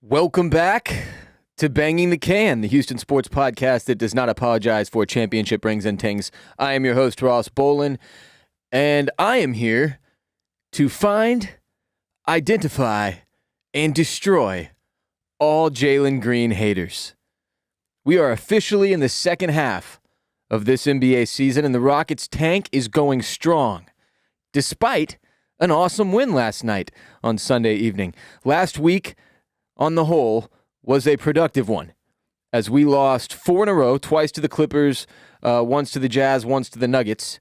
Welcome back to Banging the Can, the Houston sports podcast that does not apologize for championship rings and tings. I am your host, Ross Bolen, and I am here to find, identify, and destroy all Jalen Green haters. We are officially in the second half of this NBA season, and the Rockets' tank is going strong, despite an awesome win last night on Sunday evening. Last week, on the whole, was a productive one, as we lost 4 in a row, twice to the Clippers, once to the Jazz, once to the Nuggets.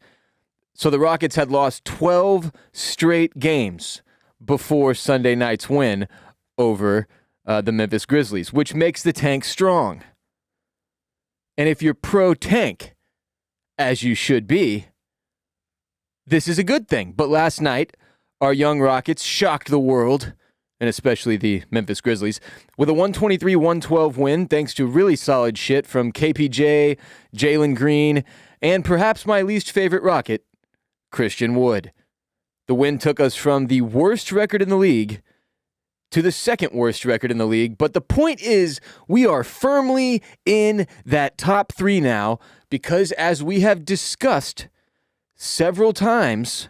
So the Rockets had lost 12 straight games before Sunday night's win over the Memphis Grizzlies, which makes the tank strong. And if you're pro-tank, as you should be, this is a good thing. But last night, our young Rockets shocked the world, and especially the Memphis Grizzlies, with a 123-112 win thanks to really solid shit from KPJ, Jalen Green, and perhaps my least favorite Rocket, Christian Wood. The win took us from the worst record in the league to the second worst record in the league, but the point is we are firmly in that top 3 now because, as we have discussed several times,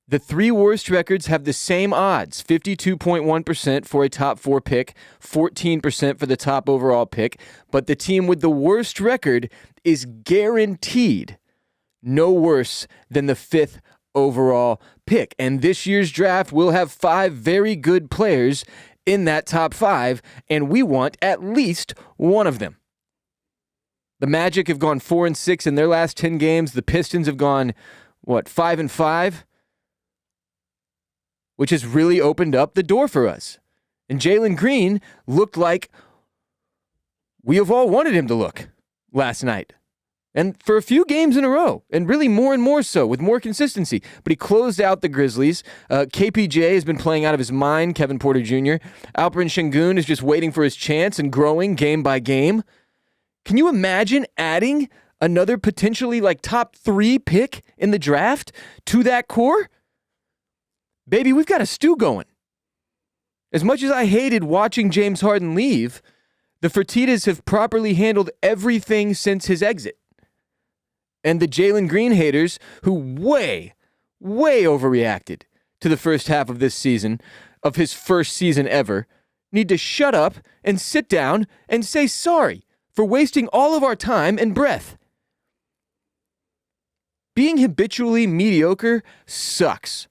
the 3 worst records have the same odds, 52.1% for a top 4 pick, 14% for the top overall pick, but the team with the worst record is guaranteed no worse than the 5th overall pick. And this year's draft will have 5 very good players in that top 5, and we want at least one of them. The Magic have gone 4-6 in their last 10 games. The Pistons have gone, 5-5? Which has really opened up the door for us. And Jalen Green looked like we have all wanted him to look last night. And for a few games in a row, and really more and more so, with more consistency. But he closed out the Grizzlies. KPJ has been playing out of his mind, Kevin Porter Jr. Alperen Sengun is just waiting for his chance and growing game by game. Can you imagine adding another potentially top 3 pick in the draft to that core? Baby, we've got a stew going. As much as I hated watching James Harden leave, the Fertittas have properly handled everything since his exit. And the Jalen Green haters, who way overreacted to the first half of this season, of his first season ever, need to shut up and sit down and say sorry for wasting all of our time and breath. Being habitually mediocre sucks.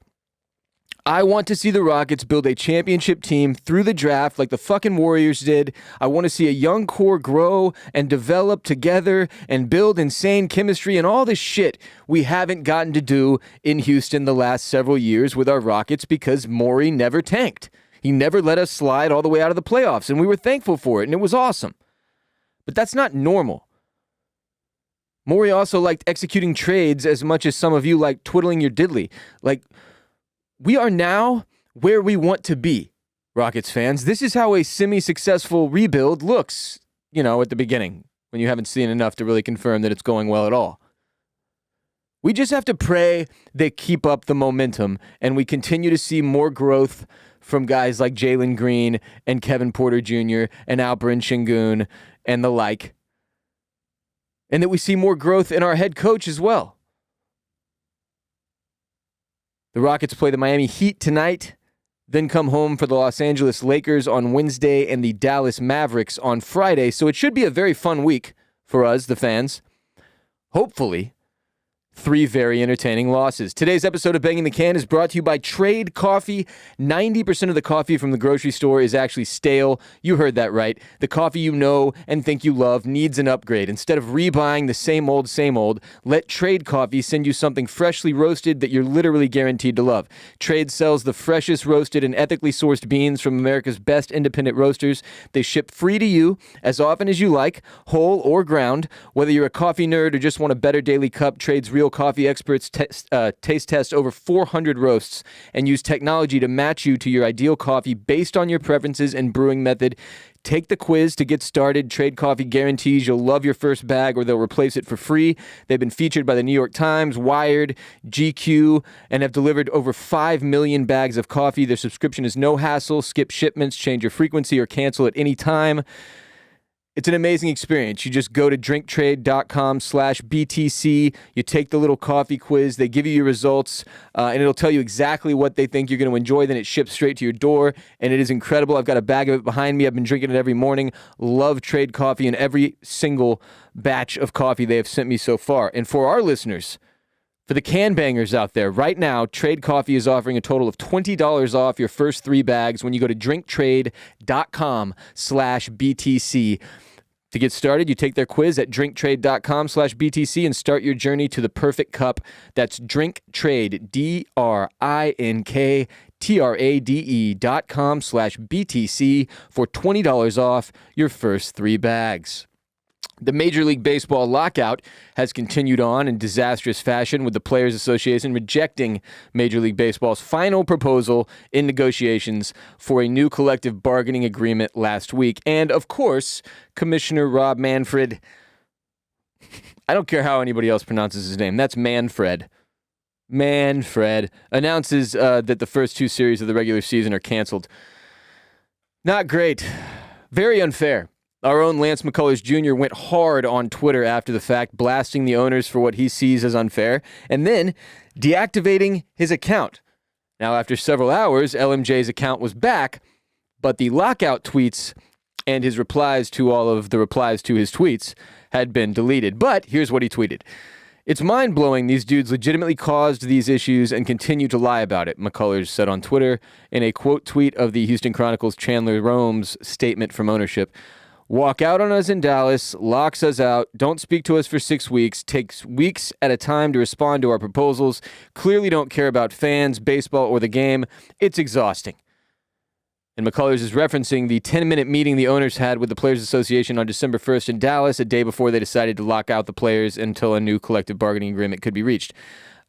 I want to see the Rockets build a championship team through the draft like the fucking Warriors did. I want to see a young core grow and develop together and build insane chemistry and all this shit we haven't gotten to do in Houston the last several years with our Rockets because Morey never tanked. He never let us slide all the way out of the playoffs, and we were thankful for it, and it was awesome. But that's not normal. Morey also liked executing trades as much as some of you like twiddling your diddly. We are now where we want to be, Rockets fans. This is how a semi-successful rebuild looks, at the beginning, when you haven't seen enough to really confirm that it's going well at all. We just have to pray they keep up the momentum and we continue to see more growth from guys like Jalen Green and Kevin Porter Jr. and Alperen Sengun and the like. And that we see more growth in our head coach as well. The Rockets play the Miami Heat tonight, then come home for the Los Angeles Lakers on Wednesday and the Dallas Mavericks on Friday. So it should be a very fun week for us, the fans. Hopefully, 3 very entertaining losses. Today's episode of Banging the Can is brought to you by Trade Coffee. 90% of the coffee from the grocery store is actually stale. You heard that right. The coffee you know and think you love needs an upgrade. Instead of rebuying the same old, let Trade Coffee send you something freshly roasted that you're literally guaranteed to love. Trade sells the freshest roasted and ethically sourced beans from America's best independent roasters. They ship free to you as often as you like, whole or ground. Whether you're a coffee nerd or just want a better daily cup, Trade's real real coffee experts taste test over 400 roasts and use technology to match you to your ideal coffee based on your preferences and brewing method. Take the quiz to get started. Trade Coffee guarantees you'll love your first bag or they'll replace it for free. They've been featured by the New York Times, Wired, GQ, and have delivered over 5 million bags of coffee. Their subscription is no hassle. Skip shipments, change your frequency, or cancel at any time. It's an amazing experience. You just go to drinktrade.com/BTC. You take the little coffee quiz. They give you your results, and it'll tell you exactly what they think you're going to enjoy. Then it ships straight to your door, and it is incredible. I've got a bag of it behind me. I've been drinking it every morning. Love Trade Coffee and every single batch of coffee they have sent me so far. And for our listeners, for the can bangers out there, right now, Trade Coffee is offering a total of $20 off your first 3 bags when you go to drinktrade.com/BTC. To get started, you take their quiz at drinktrade.com/BTC and start your journey to the perfect cup. That's drinktrade, drinktrade.com/BTC for $20 off your first 3 bags. The Major League Baseball lockout has continued on in disastrous fashion, with the Players Association rejecting Major League Baseball's final proposal in negotiations for a new collective bargaining agreement last week. And, of course, Commissioner Rob Manfred, I don't care how anybody else pronounces his name, that's Manfred, announces that the first 2 series of the regular season are canceled. Not great. Very unfair. Our own Lance McCullers Jr. went hard on Twitter after the fact, blasting the owners for what he sees as unfair, and then deactivating his account. Now, after several hours, LMJ's account was back, but the lockout tweets and his replies to all of the replies to his tweets had been deleted. But here's what he tweeted. "It's mind-blowing these dudes legitimately caused these issues and continue to lie about it," McCullers said on Twitter in a quote tweet of the Houston Chronicle's Chandler Rome's statement from ownership. "Walk out on us in Dallas, locks us out, don't speak to us for 6 weeks, takes weeks at a time to respond to our proposals, clearly don't care about fans, baseball, or the game. It's exhausting." And McCullers is referencing the 10-minute meeting the owners had with the Players Association on December 1st in Dallas, a day before they decided to lock out the players until a new collective bargaining agreement could be reached.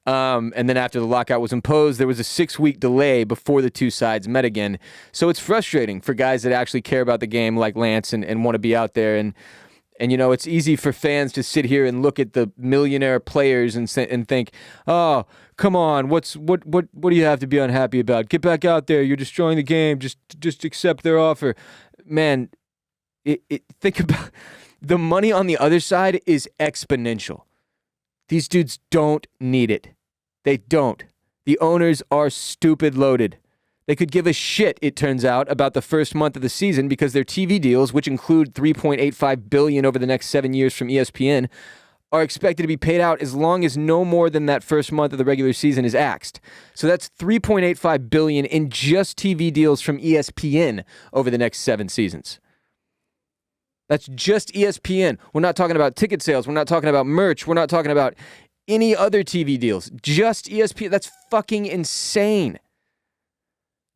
And then after the lockout was imposed, there was a 6-week delay before the 2 sides met again. So it's frustrating for guys that actually care about the game like Lance and want to be out there. And you know, it's easy for fans to sit here and look at the millionaire players and think, oh, come on, what do you have to be unhappy about? Get back out there. You're destroying the game. Just accept their offer. Man, think about the money on the other side is exponential. These dudes don't need it. They don't. The owners are stupid loaded. They could give a shit, it turns out, about the first month of the season because their TV deals, which include $3.85 billion over the next 7 years from ESPN, are expected to be paid out as long as no more than that first month of the regular season is axed. So that's $3.85 billion in just TV deals from ESPN over the next 7 seasons. That's just ESPN. We're not talking about ticket sales. We're not talking about merch. We're not talking about any other TV deals. Just ESPN. That's fucking insane.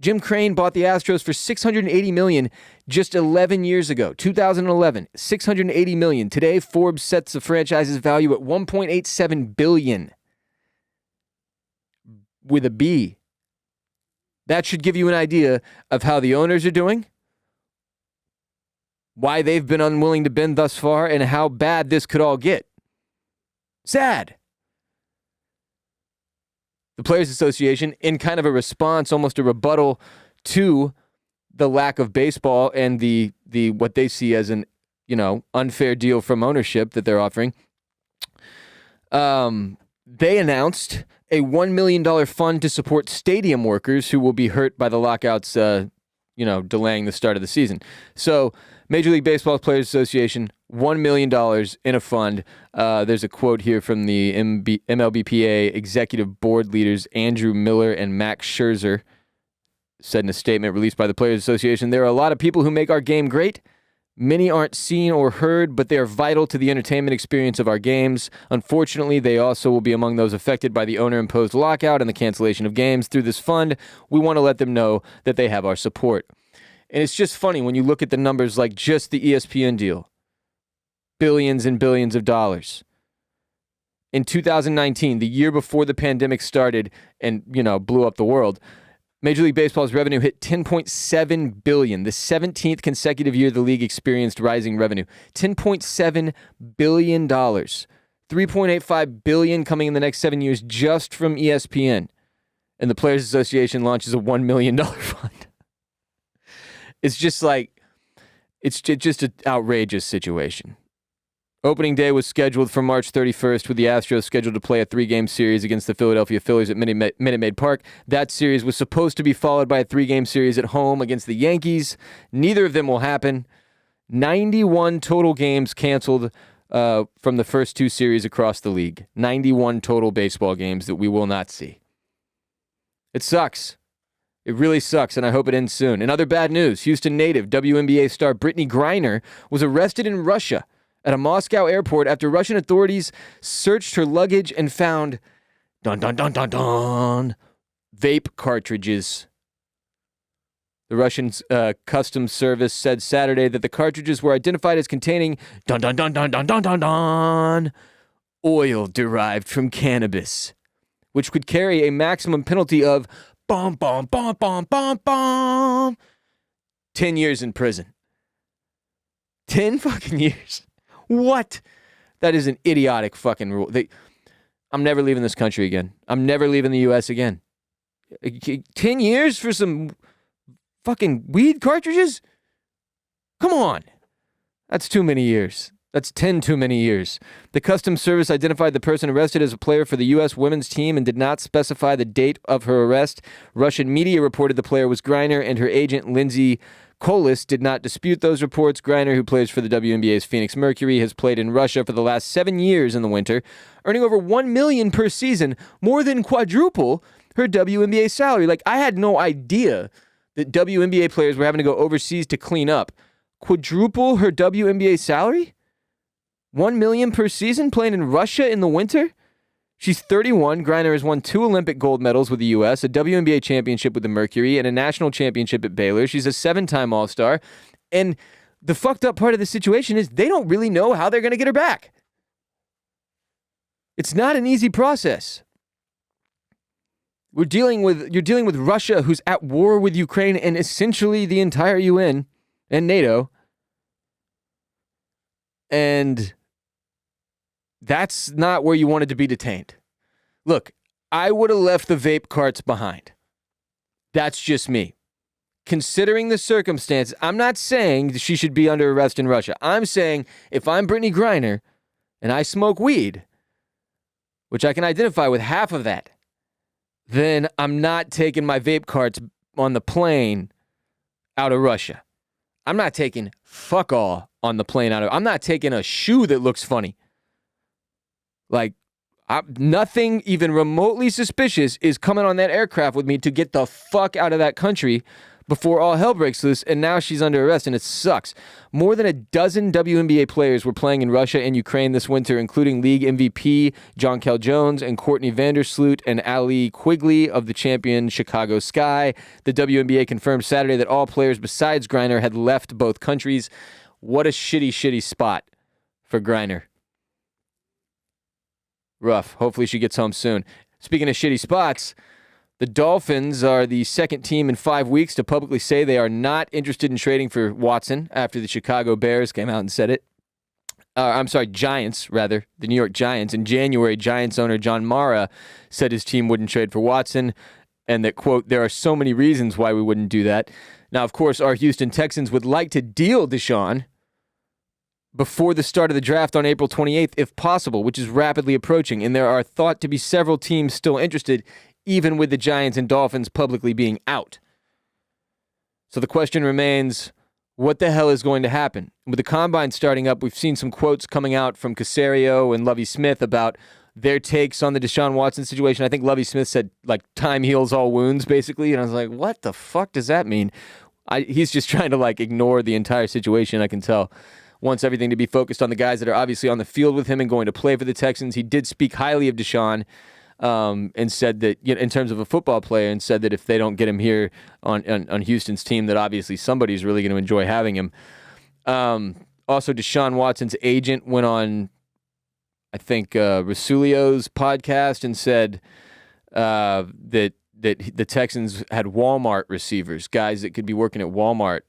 Jim Crane bought the Astros for $680 million just 11 years ago. 2011, $680 million. Today, Forbes sets the franchise's value at $1.87 billion. With a B. That should give you an idea of how the owners are doing, why they've been unwilling to bend thus far, and how bad this could all get. Sad. The Players Association, in kind of a response, almost a rebuttal to the lack of baseball and the what they see as an, unfair deal from ownership that they're offering, they announced a $1 million fund to support stadium workers who will be hurt by the lockouts, delaying the start of the season. So Major League Baseball Players Association, $1 million in a fund. There's a quote here from the MLBPA executive board leaders, Andrew Miller and Max Scherzer, said in a statement released by the Players Association, "There are a lot of people who make our game great. Many aren't seen or heard, but they are vital to the entertainment experience of our games. Unfortunately, they also will be among those affected by the owner-imposed lockout and the cancellation of games. Through this fund, we want to let them know that they have our support." And it's just funny when you look at the numbers like just the ESPN deal. Billions and billions of dollars. in 2019, the year before the pandemic started and, blew up the world, Major League Baseball's revenue hit $10.7 billion, the 17th consecutive year the league experienced rising revenue. $10.7 billion. $3.85 billion coming in the next 7 years just from ESPN. And the Players Association launches a $1 million fund. It's just it's just an outrageous situation. Opening day was scheduled for March 31st, with the Astros scheduled to play a 3-game series against the Philadelphia Phillies at Minute Maid Park. That series was supposed to be followed by a 3-game series at home against the Yankees. Neither of them will happen. 91 total games canceled from the first 2 series across the league. 91 total baseball games that we will not see. It sucks. It really sucks, and I hope it ends soon. In other bad news, Houston native WNBA star Brittany Griner was arrested in Russia at a Moscow airport after Russian authorities searched her luggage and found, vape cartridges. The Russian Customs Service said Saturday that the cartridges were identified as containing, oil derived from cannabis, which could carry a maximum penalty of 10 years in prison. 10 fucking years. What? That is an idiotic fucking rule. I'm never leaving this country again. I'm never leaving the U.S. again. 10 years for some fucking weed cartridges? Come on. That's too many years. That's 10 too many years. The Customs Service identified the person arrested as a player for the U.S. women's team and did not specify the date of her arrest. Russian media reported the player was Griner, and her agent, Lindsay Kolis, did not dispute those reports. Griner, who plays for the WNBA's Phoenix Mercury, has played in Russia for the last 7 years in the winter, earning over $1 million per season, more than quadruple her WNBA salary. I had no idea that WNBA players were having to go overseas to clean up. Quadruple her WNBA salary? $1 million per season playing in Russia in the winter? She's 31. Griner has won 2 Olympic gold medals with the U.S., a WNBA championship with the Mercury, and a national championship at Baylor. She's a 7-time All-Star. And the fucked up part of the situation is they don't really know how they're going to get her back. It's not an easy process. You're dealing with Russia, who's at war with Ukraine and essentially the entire UN and NATO. And that's not where you wanted to be detained. Look, I would have left the vape carts behind. That's just me. Considering the circumstances, I'm not saying that she should be under arrest in Russia. I'm saying if I'm Brittany Griner and I smoke weed, which I can identify with half of that, then I'm not taking my vape carts on the plane out of Russia. I'm not taking fuck all on the plane I'm not taking a shoe that looks funny. Nothing even remotely suspicious is coming on that aircraft with me to get the fuck out of that country before all hell breaks loose, and now she's under arrest, and it sucks. More than a dozen WNBA players were playing in Russia and Ukraine this winter, including league MVP Jonquel Jones and Courtney Vandersloot and Ali Quigley of the champion Chicago Sky. The WNBA confirmed Saturday that all players besides Griner had left both countries. What a shitty spot for Griner. Rough. Hopefully she gets home soon. Speaking of shitty spots, the Dolphins are the second team in 5 weeks to publicly say they are not interested in trading for Watson after the Chicago Bears came out and said it. Giants, rather. The New York Giants. In January, Giants owner John Mara said his team wouldn't trade for Watson and that, quote, there are so many reasons why we wouldn't do that. Now, of course, our Houston Texans would like to deal Deshaun before the start of the draft on April 28th, if possible, which is rapidly approaching, and there are thought to be several teams still interested, even with the Giants and Dolphins publicly being out. So the question remains, what the hell is going to happen? With the Combine starting up, we've seen some quotes coming out from Caserio and Lovie Smith about their takes on the Deshaun Watson situation. I think Lovie Smith said, time heals all wounds, basically, and I was like, what the fuck does that mean? He's just trying to, ignore the entire situation, I can tell. Wants everything to be focused on the guys that are obviously on the field with him and going to play for the Texans. He did speak highly of Deshaun and said that, in terms of a football player, and said that if they don't get him here on Houston's team, that obviously somebody's really going to enjoy having him. Also, Deshaun Watson's agent went on, I think, Rusulio's podcast and said that the Texans had Walmart receivers, guys that could be working at Walmart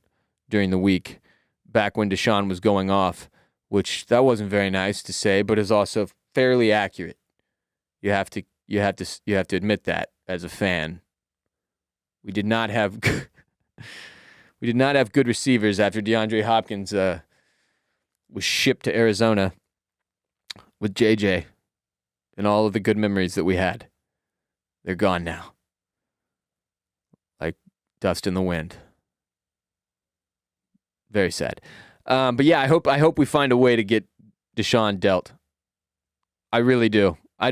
during the week back when Deshaun was going off, which that wasn't very nice to say, but is also fairly accurate. You have to admit that as a fan. We did not have good receivers after DeAndre Hopkins was shipped to Arizona with JJ and all of the good memories that we had. They're gone now. Like dust in the wind. Very sad. But yeah, I hope we find a way to get Deshaun dealt. I really do. I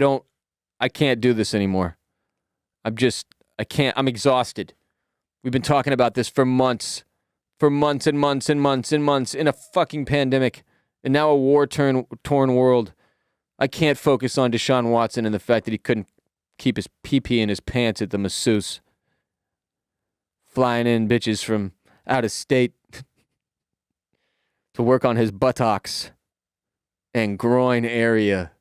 can't do this anymore. I'm exhausted. We've been talking about this for months and months and months and months in a fucking pandemic and now a war-torn world. I can't focus on Deshaun Watson and the fact that he couldn't keep his pee-pee in his pants at the masseuse. Flying in bitches from out of state to work on his buttocks and groin area.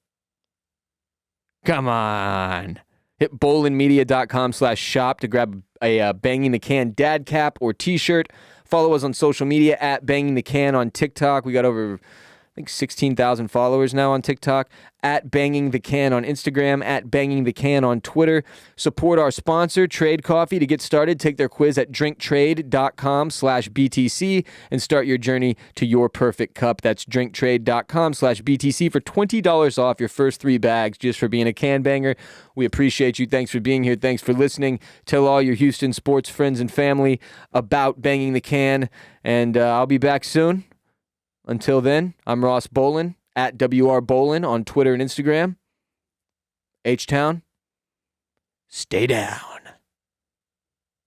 Come on. Hit bolenmedia.com/shop to grab a Banging the Can dad cap or t-shirt. Follow us on social media at Banging the Can on TikTok. We got over, I think, 16,000 followers now on TikTok. At Banging the Can on Instagram. At Banging the Can on Twitter. Support our sponsor, Trade Coffee. To get started, take their quiz at drinktrade.com/BTC and start your journey to your perfect cup. That's drinktrade.com/BTC for $20 off your first 3 bags just for being a can banger. We appreciate you. Thanks for being here. Thanks for listening. Tell all your Houston sports friends and family about Banging the Can. And I'll be back soon. Until then, I'm Ross Bolen, at WR Bolen on Twitter and Instagram. H-Town, stay down.